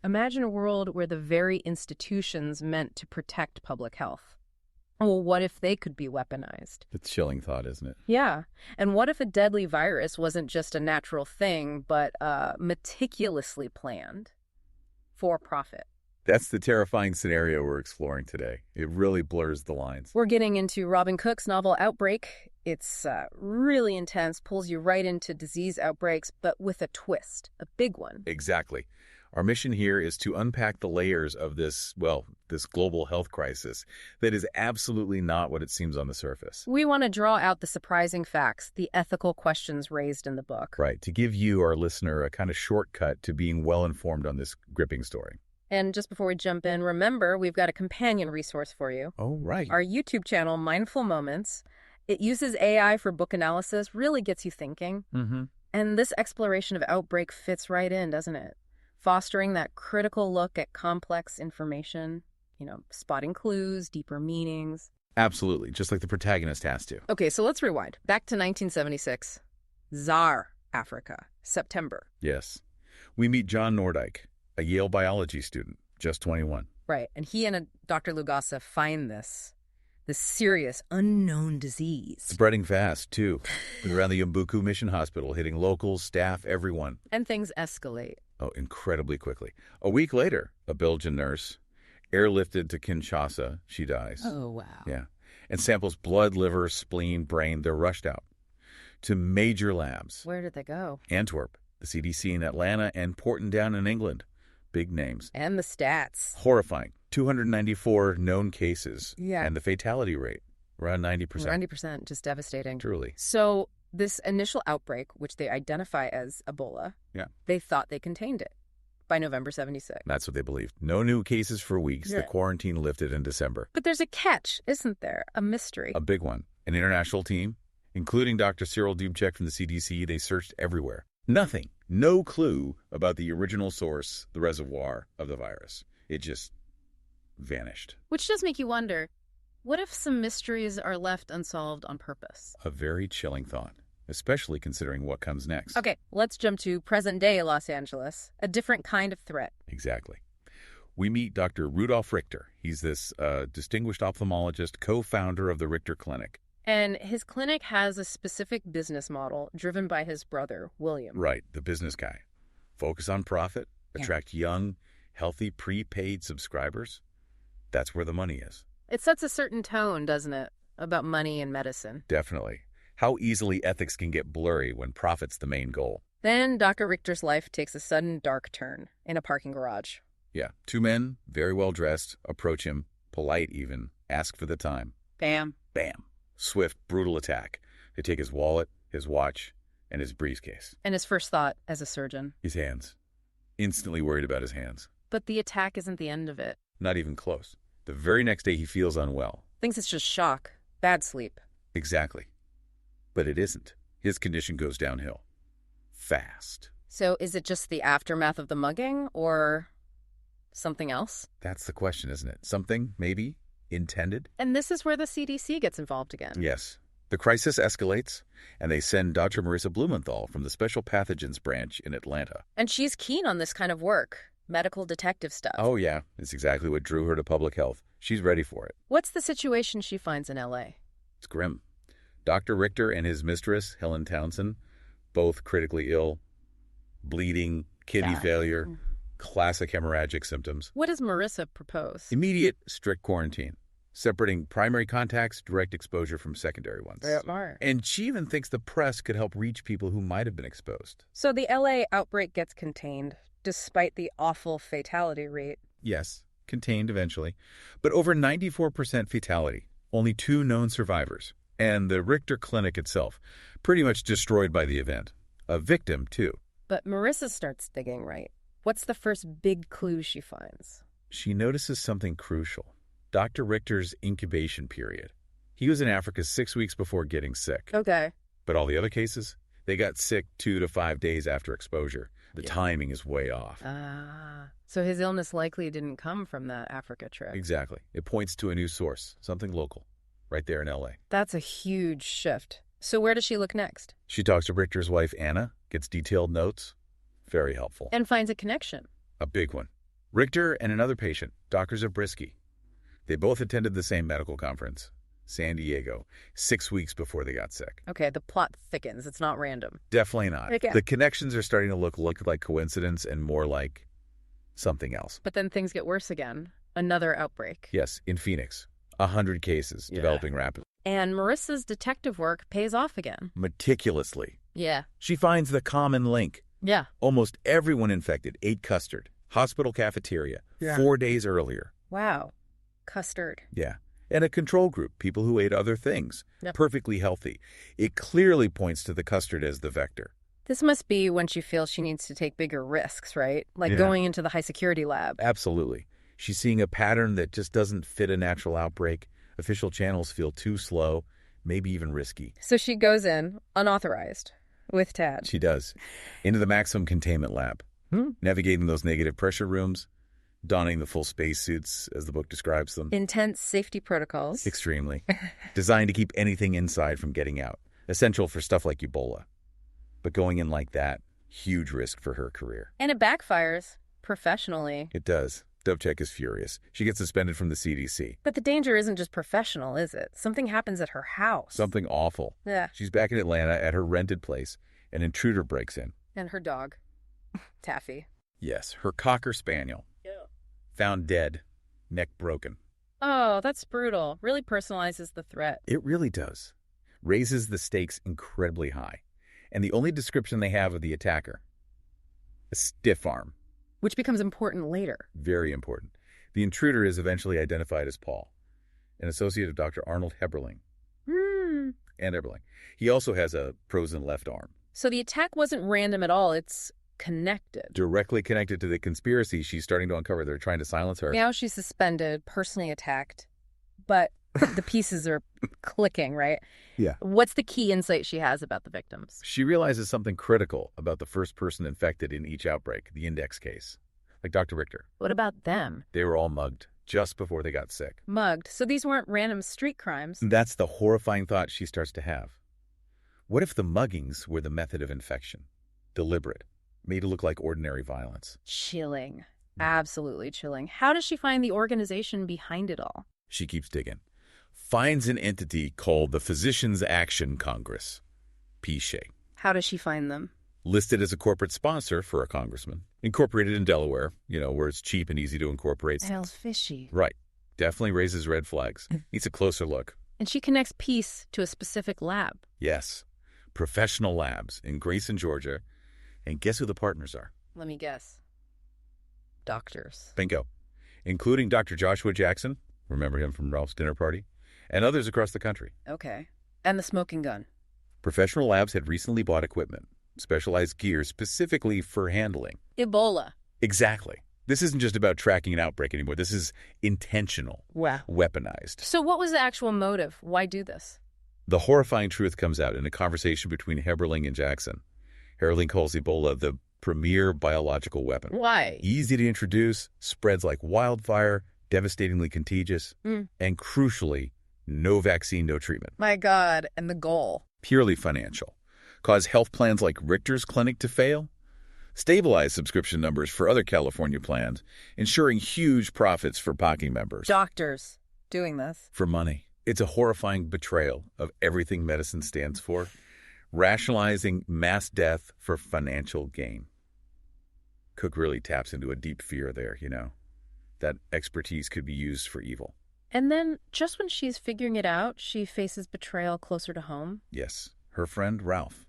Imagine a world where the very institutions meant to protect public health. Well, what if they could be weaponized? It's a chilling thought, isn't it? Yeah. And what if a deadly virus wasn't just a natural thing, but meticulously planned for profit? That's the terrifying scenario we're exploring today. It really blurs the lines. We're getting into Robin Cook's novel Outbreak. It's really intense, pulls you right into disease outbreaks, but with a twist, a big one. Exactly. Our mission here is to unpack the layers of this global health crisis that is absolutely not what it seems on the surface. We want to draw out the surprising facts, the ethical questions raised in the book. Right, to give you, our listener, a kind of shortcut to being well-informed on this gripping story. And just before we jump in, remember, we've got a companion resource for you. Oh, right. Our YouTube channel, Mindful Moments. It uses AI for book analysis, really gets you thinking. Mm-hmm. And this exploration of Outbreak fits right in, doesn't it? Fostering that critical look at complex information, spotting clues, deeper meanings. Absolutely, just like the protagonist has to. Okay, so let's rewind. Back to 1976. Czar, Africa, September. Yes. We meet John Nordyke, a Yale biology student, just 21. Right, and he and Dr. Lugasa find this serious, unknown disease. Spreading fast, too. Around the Umbuku Mission Hospital, hitting locals, staff, everyone. And things escalate. Oh, incredibly quickly. A week later, a Belgian nurse, airlifted to Kinshasa, she dies. Oh, wow. Yeah. And samples blood, liver, spleen, brain, they're rushed out to major labs. Where did they go? Antwerp, the CDC in Atlanta, and Portondown in England. Big names. And the stats. Horrifying. 294 known cases. Yeah. And the fatality rate, around 90%. 90%, just devastating. Truly. So this initial outbreak, which they identify as Ebola, they thought they contained it by November 76. That's what they believed. No new cases for weeks. Yeah. The quarantine lifted in December. But there's a catch, isn't there? A mystery. A big one. An international team, including Dr. Cyril Dubček from the CDC, they searched everywhere. Nothing. No clue about the original source, the reservoir of the virus. It just vanished. Which does make you wonder, what if some mysteries are left unsolved on purpose? A very chilling thought, especially considering what comes next. Okay, let's jump to present-day Los Angeles, a different kind of threat. Exactly. We meet Dr. Rudolf Richter. He's this distinguished ophthalmologist, co-founder of the Richter Clinic. And his clinic has a specific business model driven by his brother, William. Right, the business guy. Focus on profit, attract young, healthy, prepaid subscribers. That's where the money is. It sets a certain tone, doesn't it, about money and medicine? Definitely. How easily ethics can get blurry when profit's the main goal. Then Dr. Richter's life takes a sudden dark turn in a parking garage. Yeah, two men, very well dressed, approach him, polite even, ask for the time. Bam. Bam. Swift, brutal attack. They take his wallet, his watch, and his briefcase. And his first thought as a surgeon. His hands. Instantly worried about his hands. But the attack isn't the end of it. Not even close. The very next day he feels unwell. Thinks it's just shock, bad sleep. Exactly. But it isn't. His condition goes downhill. Fast. So is it just the aftermath of the mugging or something else? That's the question, isn't it? Something, maybe, intended? And this is where the CDC gets involved again. Yes. The crisis escalates, and they send Dr. Marissa Blumenthal from the Special Pathogens Branch in Atlanta. And she's keen on this kind of work, medical detective stuff. Oh, yeah. It's exactly what drew her to public health. She's ready for it. What's the situation she finds in L.A.? It's grim. Dr. Richter and his mistress, Helen Townsend, both critically ill, bleeding, kidney failure, classic hemorrhagic symptoms. What does Marissa propose? Immediate, strict quarantine, separating primary contacts, direct exposure from secondary ones. And she even thinks the press could help reach people who might have been exposed. So the L.A. outbreak gets contained, despite the awful fatality rate. Yes, contained eventually. But over 94% fatality, only 2 known survivors. And the Richter Clinic itself, pretty much destroyed by the event. A victim, too. But Marissa starts digging, right? What's the first big clue she finds? She notices something crucial. Dr. Richter's incubation period. He was in Africa 6 weeks before getting sick. Okay. But all the other cases, they got sick 2 to 5 days after exposure. The timing is way off. So his illness likely didn't come from that Africa trip. Exactly. It points to a new source, something local, right there in L.A. That's a huge shift. So where does she look next? She talks to Richter's wife, Anna, gets detailed notes. Very helpful. And finds a connection. A big one. Richter and another patient, Dr. Zabriskie, they both attended the same medical conference, San Diego, 6 weeks before they got sick. Okay, the plot thickens. It's not random. Definitely not. Okay. The connections are starting to look like coincidence and more like something else. But then things get worse again. Another outbreak. Yes, in Phoenix, 100 cases developing rapidly. And Marissa's detective work pays off again. Meticulously. Yeah. She finds the common link. Yeah. Almost everyone infected ate custard, hospital cafeteria, 4 days earlier. Wow. Custard. Yeah. And a control group, people who ate other things, Yep. perfectly healthy. It clearly points to the custard as the vector. This must be when she feels she needs to take bigger risks, right? Like Yeah. going into the high security lab. Absolutely. She's seeing a pattern that just doesn't fit a natural outbreak. Official channels feel too slow, maybe even risky. So she goes in, unauthorized, with Tad. She does. Into the maximum containment lab, navigating those negative pressure rooms, donning the full spacesuits, as the book describes them. Intense safety protocols. Extremely. Designed to keep anything inside from getting out. Essential for stuff like Ebola. But going in like that, huge risk for her career. And it backfires professionally. It does. Dubček is furious. She gets suspended from the CDC. But the danger isn't just professional, is it? Something happens at her house. Something awful. Yeah. She's back in Atlanta at her rented place. An intruder breaks in. And her dog, Taffy. Yes, her Cocker Spaniel. Yeah. Found dead, neck broken. Oh, that's brutal. Really personalizes the threat. It really does. Raises the stakes incredibly high. And the only description they have of the attacker, a stiff arm. Which becomes important later. Very important. The intruder is eventually identified as Paul, an associate of Dr. Arnold Heberling. And Heberling. He also has a frozen left arm. So the attack wasn't random at all. It's connected. Directly connected to the conspiracy she's starting to uncover. They're trying to silence her. Now she's suspended, personally attacked, but the pieces are clicking, right? Yeah. What's the key insight she has about the victims? She realizes something critical about the first person infected in each outbreak, the index case. Like Dr. Richter. What about them? They were all mugged just before they got sick. Mugged. So these weren't random street crimes. That's the horrifying thought she starts to have. What if the muggings were the method of infection? Deliberate, made to look like ordinary violence. Chilling. Absolutely chilling. How does she find the organization behind it all? She keeps digging. Finds an entity called the Physicians Action Congress, PSHA. How does she find them? Listed as a corporate sponsor for a congressman. Incorporated in Delaware, where it's cheap and easy to incorporate. Sounds fishy. Right. Definitely raises red flags. Needs a closer look. And she connects peace to a specific lab. Yes. Professional labs in Grayson, Georgia. And guess who the partners are? Let me guess. Doctors. Bingo. Including Dr. Joshua Jackson. Remember him from Ralph's Dinner Party? And others across the country. Okay. And the smoking gun. Professional labs had recently bought equipment, specialized gear specifically for handling. Ebola. Exactly. This isn't just about tracking an outbreak anymore. This is intentional. Wow. Weaponized. So what was the actual motive? Why do this? The horrifying truth comes out in a conversation between Heberling and Jackson. Heberling calls Ebola the premier biological weapon. Why? Easy to introduce, spreads like wildfire, devastatingly contagious, and crucially, no vaccine, no treatment. My God. And the goal? Purely financial. Cause health plans like Richter's Clinic to fail. Stabilize subscription numbers for other California plans, ensuring huge profits for PACI members. Doctors doing this. For money. It's a horrifying betrayal of everything medicine stands for, rationalizing mass death for financial gain. Cook really taps into a deep fear there, that expertise could be used for evil. And then, just when she's figuring it out, she faces betrayal closer to home. Yes, her friend Ralph.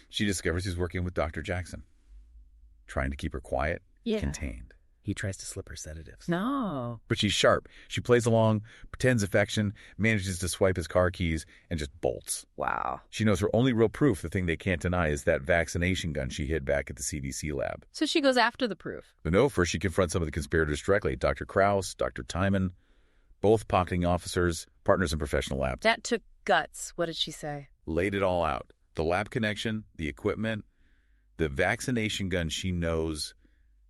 She discovers he's working with Dr. Jackson, trying to keep her quiet, contained. He tries to slip her sedatives. No. But she's sharp. She plays along, pretends affection, manages to swipe his car keys, and just bolts. Wow. She knows her only real proof, the thing they can't deny, is that vaccination gun she hid back at the CDC lab. So she goes after the proof. But no, first she confronts some of the conspirators directly. Dr. Krause, Dr. Timon, both pocketing officers, partners in professional labs. That took guts. What did she say? Laid it all out. The lab connection, the equipment, the vaccination gun she knows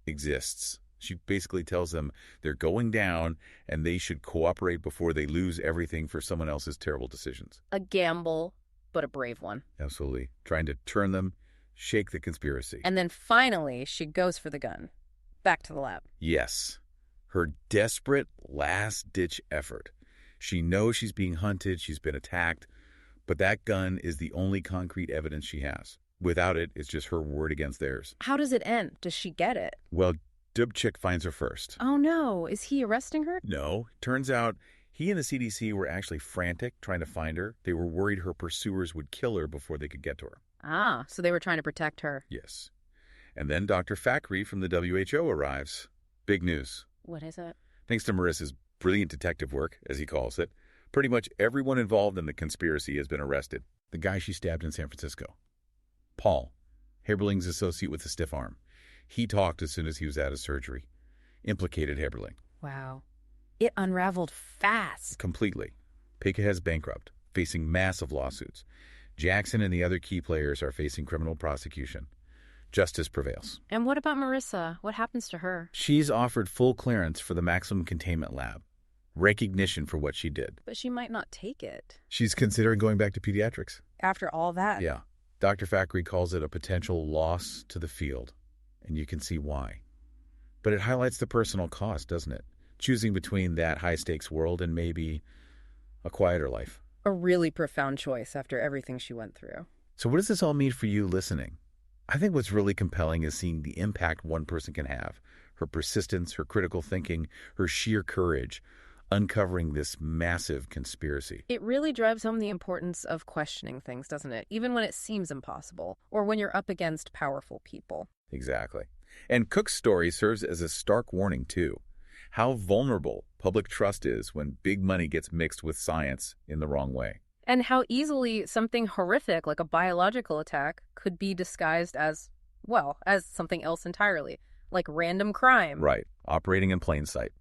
exists. She basically tells them they're going down and they should cooperate before they lose everything for someone else's terrible decisions. A gamble, but a brave one. Absolutely. Trying to turn them, shake the conspiracy. And then finally, she goes for the gun. Back to the lab. Yes. Her desperate last-ditch effort. She knows she's being hunted, she's been attacked, but that gun is the only concrete evidence she has. Without it, it's just her word against theirs. How does it end? Does she get it? Well, Dubček finds her first. Oh no, is he arresting her? No. Turns out he and the CDC were actually frantic trying to find her. They were worried her pursuers would kill her before they could get to her. Ah, so they were trying to protect her. Yes. And then Dr. Fakri from the WHO arrives. Big news. What is it? Thanks to Marissa's brilliant detective work, as he calls it, pretty much everyone involved in the conspiracy has been arrested. The guy she stabbed in San Francisco. Paul, Heberling's associate with the stiff arm. He talked as soon as he was out of surgery. Implicated Heberling. Wow. It unraveled fast. Completely. Picahed's bankrupt, facing massive lawsuits. Jackson and the other key players are facing criminal prosecution. Justice prevails. And what about Marissa? What happens to her? She's offered full clearance for the maximum containment lab. Recognition for what she did. But she might not take it. She's considering going back to pediatrics. After all that? Yeah. Dr. Fakri calls it a potential loss to the field. And you can see why. But it highlights the personal cost, doesn't it? Choosing between that high-stakes world and maybe a quieter life. A really profound choice after everything she went through. So what does this all mean for you listening? I think what's really compelling is seeing the impact one person can have. Her persistence, her critical thinking, her sheer courage, uncovering this massive conspiracy. It really drives home the importance of questioning things, doesn't it? Even when it seems impossible, or when you're up against powerful people. Exactly. And Cook's story serves as a stark warning, too. How vulnerable public trust is when big money gets mixed with science in the wrong way. And how easily something horrific like a biological attack could be disguised as, well, as something else entirely, like random crime. Right. Operating in plain sight.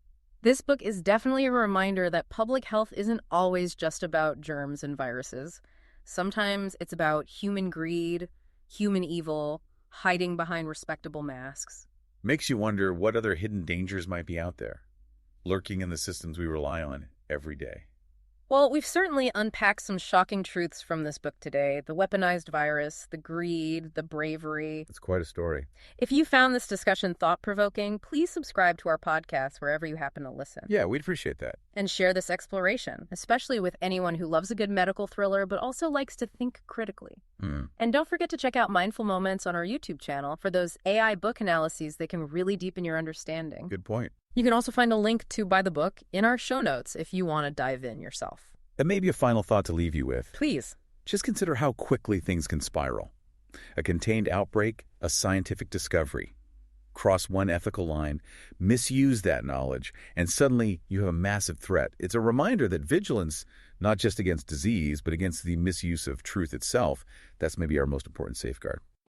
This book is definitely a reminder that public health isn't always just about germs and viruses. Sometimes it's about human greed, human evil, hiding behind respectable masks. Makes you wonder what other hidden dangers might be out there, lurking in the systems we rely on every day. Well, we've certainly unpacked some shocking truths from this book today. The weaponized virus, the greed, the bravery. It's quite a story. If you found this discussion thought-provoking, please subscribe to our podcast wherever you happen to listen. Yeah, we'd appreciate that. And share this exploration, especially with anyone who loves a good medical thriller but also likes to think critically. And don't forget to check out Mindful Moments on our YouTube channel for those AI book analyses that can really deepen your understanding. Good point. You can also find a link to buy the book in our show notes if you want to dive in yourself. And maybe a final thought to leave you with. Please. Just consider how quickly things can spiral. A contained outbreak, a scientific discovery. Cross one ethical line, misuse that knowledge, and suddenly you have a massive threat. It's a reminder that vigilance, not just against disease, but against the misuse of truth itself, that's maybe our most important safeguard.